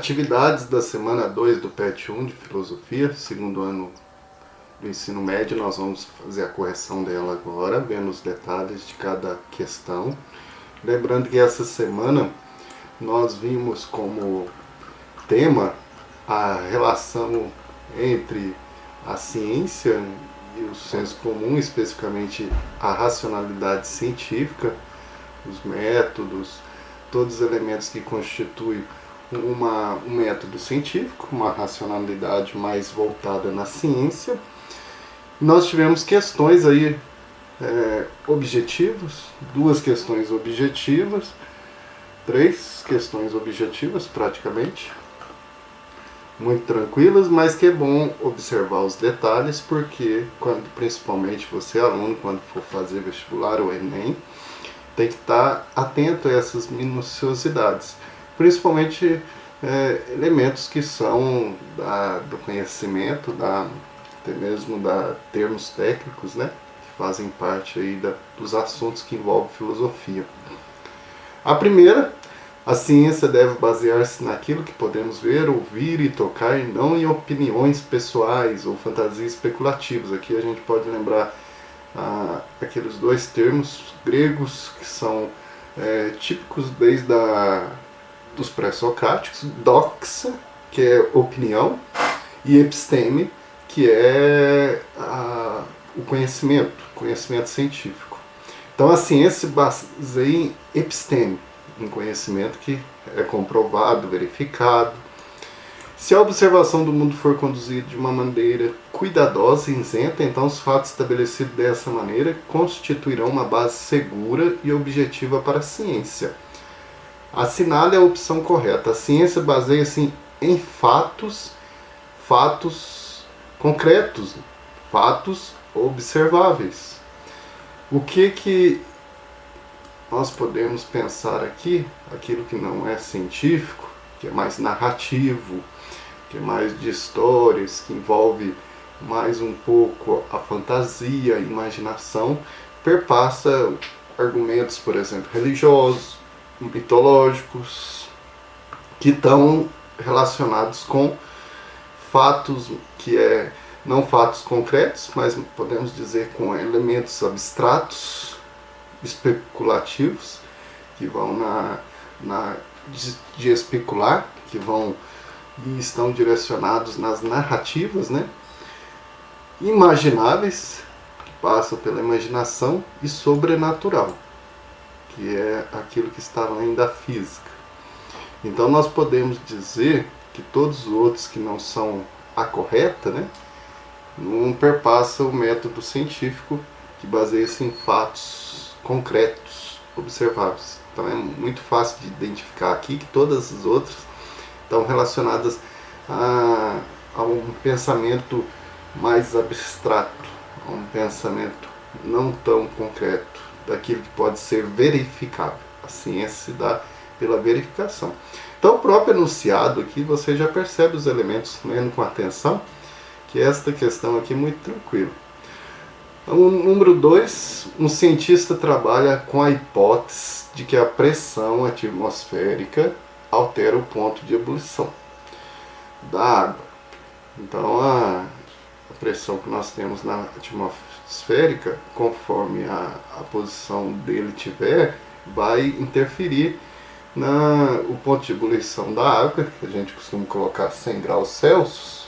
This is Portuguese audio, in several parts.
Atividades da semana 2 do PET 1 de Filosofia, segundo ano do ensino médio. Nós vamos fazer a correção dela agora, vendo os detalhes de cada questão. Lembrando que essa semana nós vimos como tema a relação entre a ciência e o senso comum, especificamente a racionalidade científica, os métodos, todos os elementos que constituem um método científico, uma racionalidade mais voltada na ciência. Nós tivemos questões aí objetivas, 2 questões objetivas, 3 questões objetivas praticamente, muito tranquilas, mas que é bom observar os detalhes, porque principalmente você, aluno, quando for fazer vestibular ou Enem, tem que estar atento a essas minuciosidades, principalmente elementos que são do conhecimento, até mesmo termos técnicos, né, que fazem parte aí dos assuntos que envolvem filosofia. A primeira: a ciência deve basear-se naquilo que podemos ver, ouvir e tocar, e não em opiniões pessoais ou fantasias especulativas. Aqui a gente pode lembrar aqueles 2 termos gregos que são típicos desde dos pré-socráticos: doxa, que é opinião, e episteme, que é o conhecimento científico. Então a ciência se baseia em episteme, um conhecimento que é comprovado, verificado. Se a observação do mundo for conduzida de uma maneira cuidadosa e isenta, então os fatos estabelecidos dessa maneira constituirão uma base segura e objetiva para a ciência. Assinale a opção correta. A ciência baseia-se em fatos concretos, fatos observáveis. O que nós podemos pensar aqui? Aquilo que não é científico, que é mais narrativo, que é mais de histórias, que envolve mais um pouco a fantasia, a imaginação, perpassa argumentos, por exemplo, religiosos, mitológicos, que estão relacionados com fatos que não fatos concretos, mas podemos dizer com elementos abstratos, especulativos, que vão de especular, que vão e estão direcionados nas narrativas, né? Imagináveis, que passam pela imaginação, e sobrenatural, que é aquilo que está além da física. Então nós podemos dizer que todos os outros que não são a correta, né, não perpassam o método científico, que baseia-se em fatos concretos, observáveis. Então é muito fácil de identificar aqui que todas as outras estão relacionadas a um pensamento mais abstrato, a um pensamento não tão concreto, daquilo que pode ser verificável. A ciência se dá pela verificação. Então o próprio enunciado aqui, você já percebe os elementos, lendo com atenção, que esta questão aqui é muito tranquila. O número 2, um cientista trabalha com a hipótese de que a pressão atmosférica altera o ponto de ebulição da água. Então a pressão que nós temos na atmosférica, conforme a posição dele tiver, vai interferir o ponto de ebulição da água, que a gente costuma colocar 100 graus Celsius.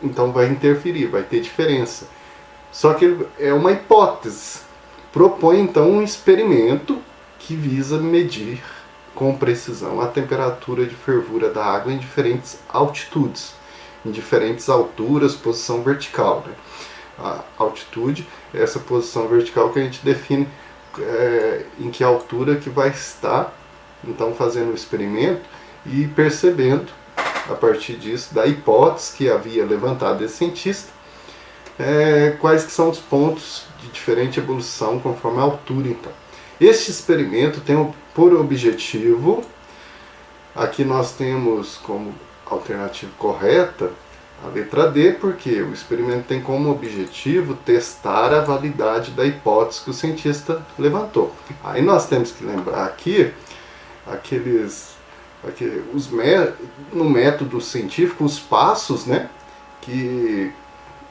Então vai interferir, vai ter diferença. Só que é uma hipótese. Propõe então um experimento que visa medir com precisão a temperatura de fervura da água em diferentes altitudes, em diferentes alturas, posição vertical, né? A altitude é essa posição vertical que a gente define em que altura que vai estar, então fazendo o experimento e percebendo, a partir disso, da hipótese que havia levantado esse cientista, quais que são os pontos de diferente evolução conforme a altura. Então, este experimento tem por objetivo, aqui nós temos como alternativa correta a letra D, porque o experimento tem como objetivo testar a validade da hipótese que o cientista levantou. Aí nós temos que lembrar aqui aqueles Aqui, no método científico, os passos, né, que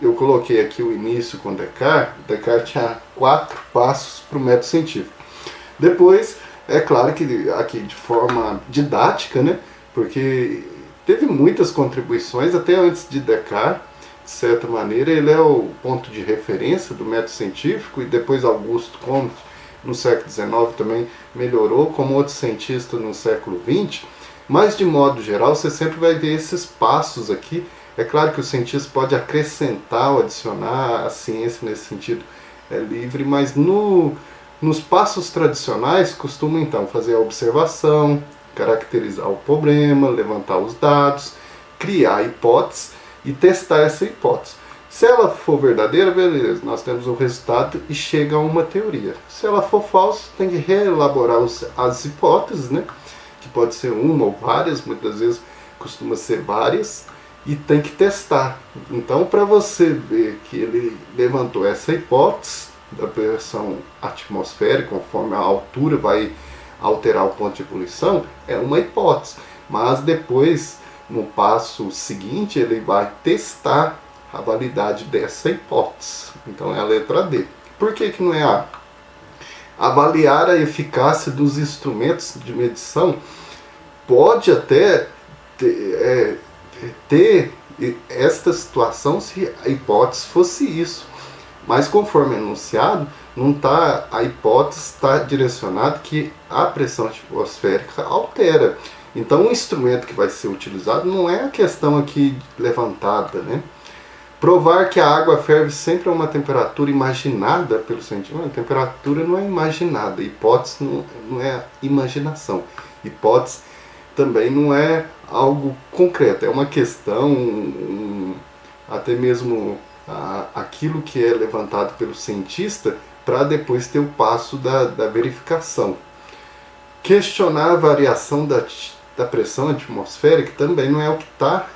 eu coloquei aqui o início com Descartes. Descartes tinha 4 passos para o método científico. Depois, é claro que aqui de forma didática, né, porque teve muitas contribuições até antes de Descartes. De certa maneira, ele é o ponto de referência do método científico, e depois Augusto Comte, no século XIX, também melhorou, como outros cientistas no século XX. Mas, de modo geral, você sempre vai ver esses passos aqui. É claro que o cientista pode acrescentar ou adicionar, a ciência nesse sentido é livre, mas nos passos tradicionais costumam então fazer a observação, caracterizar o problema, levantar os dados, criar hipóteses e testar essa hipótese. Se ela for verdadeira, beleza, nós temos o resultado e chega a uma teoria. Se ela for falsa, tem que reelaborar as hipóteses, né? Que pode ser uma ou várias, muitas vezes costuma ser várias, e tem que testar. Então, para você ver que ele levantou essa hipótese da pressão atmosférica, conforme a altura vai alterar o ponto de ebulição, é uma hipótese. Mas depois, no passo seguinte, ele vai testar a validade dessa hipótese. Então é a letra D. Por que não é A? Avaliar a eficácia dos instrumentos de medição pode até ter esta situação se a hipótese fosse isso. Mas conforme enunciado, a hipótese está direcionada que a pressão atmosférica altera. Então o instrumento que vai ser utilizado não é a questão aqui levantada, né? Provar que a água ferve sempre a uma temperatura imaginada pelo cientista. A temperatura não é imaginada, hipótese não é imaginação. Hipótese também não é algo concreto, é uma questão, até mesmo aquilo que é levantado pelo cientista para depois ter o passo da verificação. Questionar a variação da pressão atmosférica também não é o que está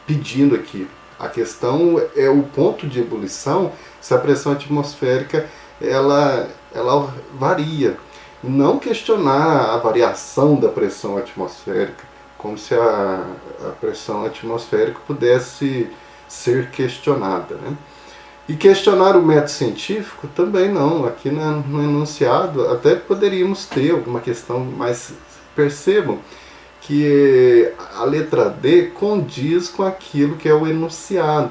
pedindo aqui. A questão é o ponto de ebulição, se a pressão atmosférica ela varia. Não questionar a variação da pressão atmosférica, como se a pressão atmosférica pudesse ser questionada, né? E questionar o método científico também não. Aqui no enunciado até poderíamos ter alguma questão, mas percebam que a letra D condiz com aquilo que é o enunciado.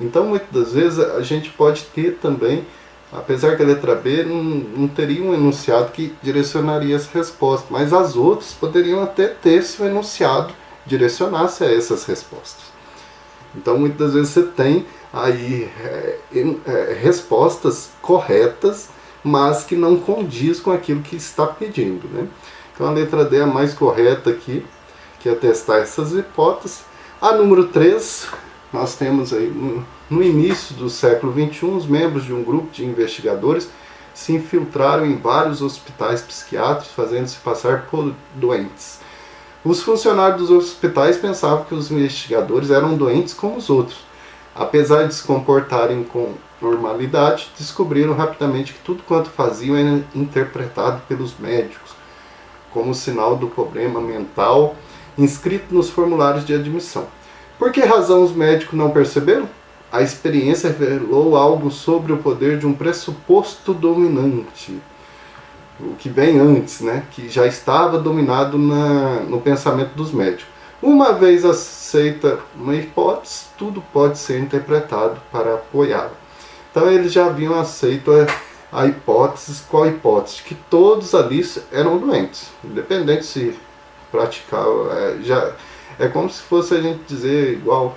Então, muitas das vezes, a gente pode ter também, apesar que a letra B não teria um enunciado que direcionaria essa resposta, mas as outras poderiam até ter se o enunciado direcionasse a essas respostas. Então, muitas vezes você tem aí respostas corretas, mas que não condiz com aquilo que está pedindo, né? Então a letra D é a mais correta aqui, que é testar essas hipóteses. A número 3, nós temos aí, no início do século XXI, os membros de um grupo de investigadores se infiltraram em vários hospitais psiquiátricos, fazendo-se passar por doentes. Os funcionários dos hospitais pensavam que os investigadores eram doentes como os outros. Apesar de se comportarem com normalidade, descobriram rapidamente que tudo quanto faziam era interpretado pelos médicos como sinal do problema mental inscrito nos formulários de admissão. Por que razão os médicos não perceberam? A experiência revelou algo sobre o poder de um pressuposto dominante, o que vem antes, né? Que já estava dominado no pensamento dos médicos. Uma vez aceita uma hipótese, tudo pode ser interpretado para apoiá-la. Então eles já haviam aceito a hipótese. Qual hipótese? Que todos ali eram doentes, independente se praticavam. É como se fosse a gente dizer igual,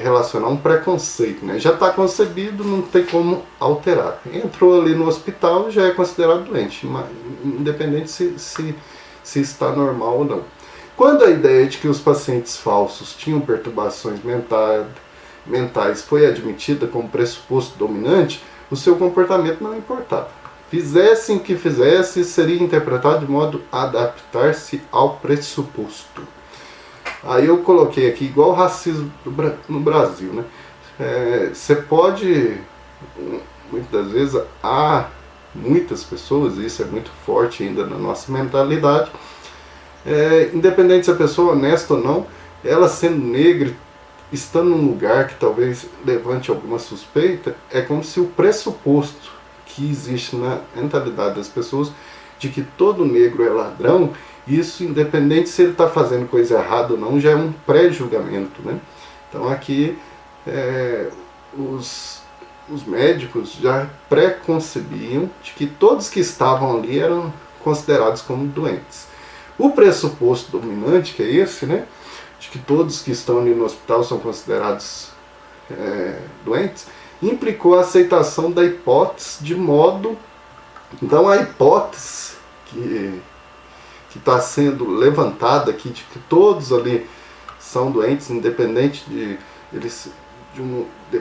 relacionar um preconceito, né? Já está concebido, não tem como alterar. Entrou ali no hospital, já é considerado doente, independente se está normal ou não. Quando a ideia de que os pacientes falsos tinham perturbações mentais foi admitida como pressuposto dominante, o seu comportamento não importava. Fizessem o que fizessem, seria interpretado de modo a adaptar-se ao pressuposto. Aí eu coloquei aqui, igual o racismo no Brasil, né? Você pode, muitas vezes, há muitas pessoas, isso é muito forte ainda na nossa mentalidade, independente se a pessoa é honesta ou não, ela sendo negra, estando num lugar que talvez levante alguma suspeita, é como se o pressuposto que existe na mentalidade das pessoas de que todo negro é ladrão, isso, independente se ele está fazendo coisa errada ou não, já é um pré-julgamento, né? Então aqui os médicos já pré-concebiam de que todos que estavam ali eram considerados como doentes. O pressuposto dominante, que é esse, né, de que todos que estão ali no hospital são considerados doentes, implicou a aceitação da hipótese de modo... Então a hipótese que está sendo levantada aqui, de que todos ali são doentes, independente de eles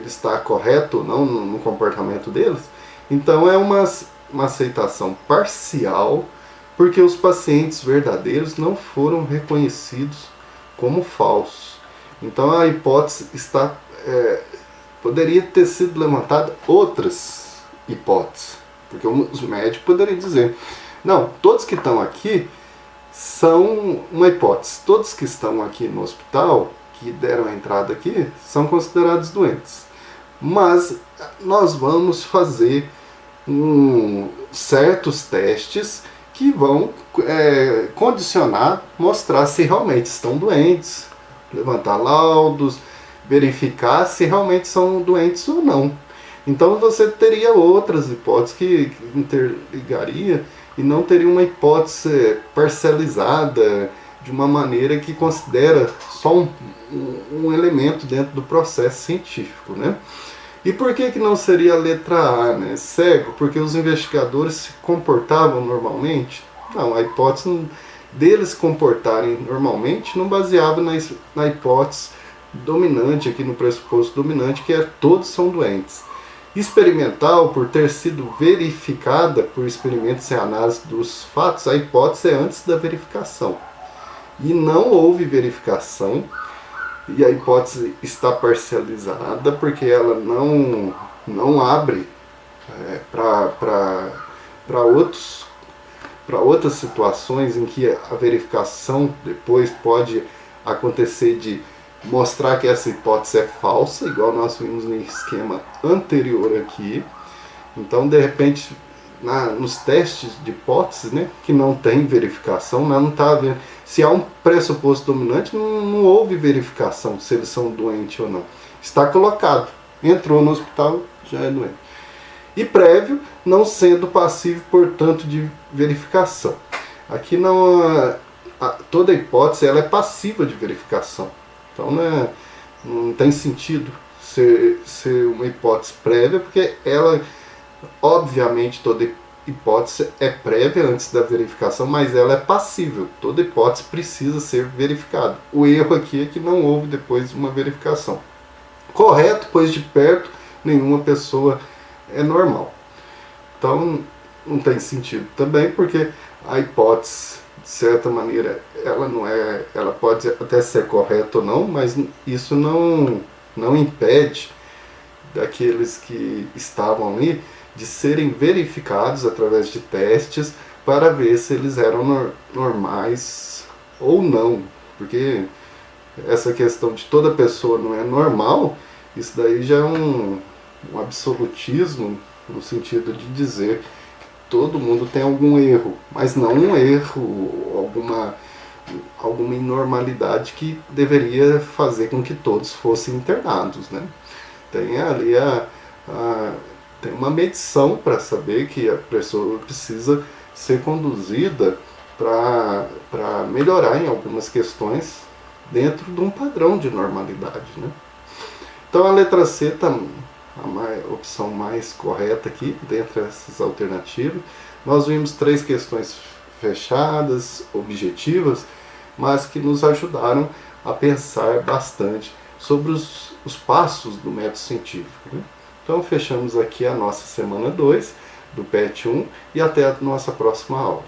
estar correto ou não no comportamento deles, então é uma aceitação parcial, porque os pacientes verdadeiros não foram reconhecidos como falsos. Então a hipótese poderia ter sido levantada outras hipóteses, porque os médicos poderiam dizer, não, todos que estão aqui são uma hipótese, todos que estão aqui no hospital, que deram a entrada aqui, são considerados doentes. Mas nós vamos fazer certos testes que vão condicionar, mostrar se realmente estão doentes, levantar laudos, verificar se realmente são doentes ou não. Então você teria outras hipóteses que interligaria e não teria uma hipótese parcializada de uma maneira que considera só um elemento dentro do processo científico, né? E por que não seria a letra A, né? Cego, porque os investigadores se comportavam normalmente? Não, a hipótese deles se comportarem normalmente não baseava na hipótese dominante, aqui no pressuposto dominante, que todos são doentes. Experimental, por ter sido verificada por experimentos e análise dos fatos, a hipótese é antes da verificação. E não houve verificação, e a hipótese está parcializada porque ela não abre para outras situações em que a verificação depois pode acontecer de mostrar que essa hipótese é falsa, igual nós vimos no esquema anterior aqui. Então, de repente, nos testes de hipóteses, né, que não tem verificação, não está vendo. Se há um pressuposto dominante, não houve verificação se eles são doentes ou não. Está colocado, entrou no hospital, já é doente. E prévio, não sendo passivo, portanto, de verificação. Aqui toda hipótese ela é passiva de verificação. Então não tem sentido ser uma hipótese prévia, porque ela, obviamente, toda hipótese é prévia antes da verificação, mas ela é passível. Toda hipótese precisa ser verificada. O erro aqui é que não houve depois uma verificação. Correto, pois de perto nenhuma pessoa é normal. Então não tem sentido também, porque a hipótese, de certa maneira, ela pode até ser correta ou não, mas isso não impede daqueles que estavam ali de serem verificados através de testes para ver se eles eram normais ou não. Porque essa questão de toda pessoa não é normal, isso daí já é um absolutismo, no sentido de dizer que todo mundo tem algum erro, mas não um erro, alguma inormalidade que deveria fazer com que todos fossem internados, né? Tem ali tem uma medição para saber que a pessoa precisa ser conduzida para melhorar em algumas questões dentro de um padrão de normalidade, né? Então a letra C está a opção mais correta aqui, dentre essas alternativas. Nós vimos 3 questões fechadas, objetivas, mas que nos ajudaram a pensar bastante sobre os passos do método científico, né? Então fechamos aqui a nossa semana 2 do PET 1 e até a nossa próxima aula.